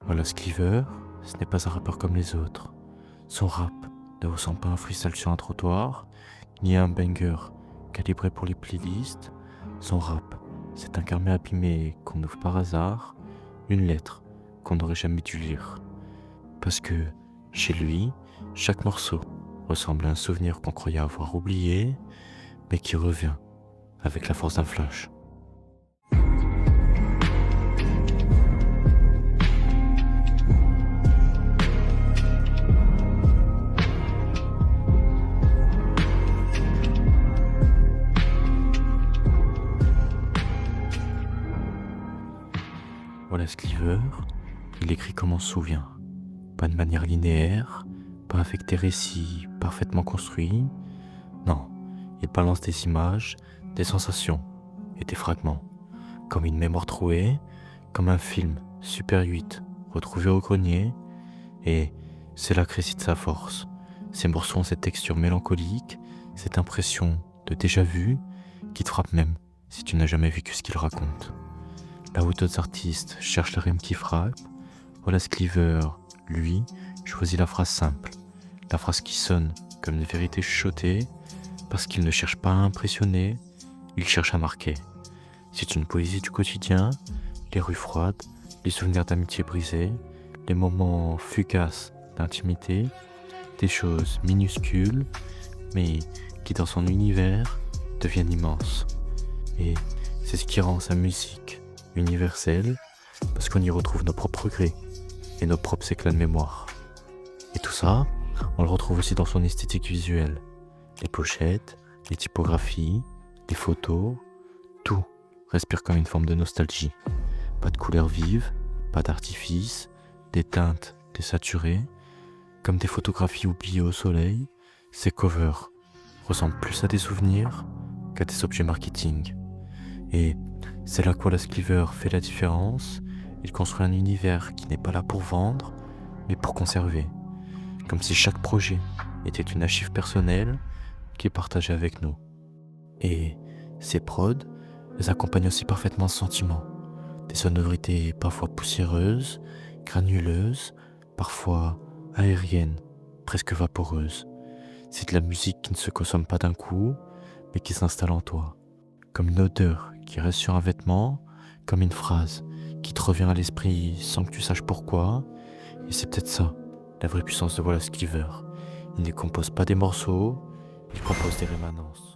Wallace Cleaver, ce n'est pas un rappeur comme les autres. Son rap ne ressemble pas à un freestyle sur un trottoir, ni à un banger calibré pour les playlists. Son rap, c'est un carnet abîmé qu'on ouvre par hasard, une lettre qu'on n'aurait jamais dû lire. Parce que, chez lui, chaque morceau ressemble à un souvenir qu'on croyait avoir oublié, mais qui revient avec la force d'un flash. Wallace Cleaver, il écrit comme on se souvient. Pas de manière linéaire, pas avec des récits parfaitement construits. Non, il balance des images, des sensations et des fragments. Comme une mémoire trouée, comme un film Super 8 retrouvé au grenier. Et c'est là que réside sa force. Ces morceaux ont cette texture mélancolique, cette impression de déjà-vu qui te frappe même si tu n'as jamais vécu ce qu'il raconte. Là où d'autres artistes cherchent le rime qui frappe, Wallace Cleaver, lui, choisit la phrase simple, la phrase qui sonne comme une vérité chuchotée, parce qu'il ne cherche pas à impressionner, il cherche à marquer. C'est une poésie du quotidien, les rues froides, les souvenirs d'amitié brisées, les moments fugaces d'intimité, des choses minuscules, mais qui dans son univers deviennent immenses. Et c'est ce qui rend sa musique universelle, parce qu'on y retrouve nos propres regrets et nos propres éclats de mémoire. Et tout ça, on le retrouve aussi dans son esthétique visuelle. Les pochettes, les typographies, les photos, tout respire comme une forme de nostalgie. Pas de couleurs vives, pas d'artifice, des teintes désaturées, comme des photographies oubliées au soleil, ces covers ressemblent plus à des souvenirs qu'à des objets marketing. Et c'est là que Wallace Cleaver fait la différence. Il construit un univers qui n'est pas là pour vendre, mais pour conserver. Comme si chaque projet était une archive personnelle qu'il partageait avec nous. Et ces prods les accompagnent aussi parfaitement ce sentiment. Des sonorités parfois poussiéreuses, granuleuses, parfois aériennes, presque vaporeuses. C'est de la musique qui ne se consomme pas d'un coup, mais qui s'installe en toi. Comme une odeur qui reste sur un vêtement, comme une phrase qui te revient à l'esprit sans que tu saches pourquoi. Et c'est peut-être ça, la vraie puissance de Wallace Cleaver. Il ne compose pas des morceaux, il compose des rémanences.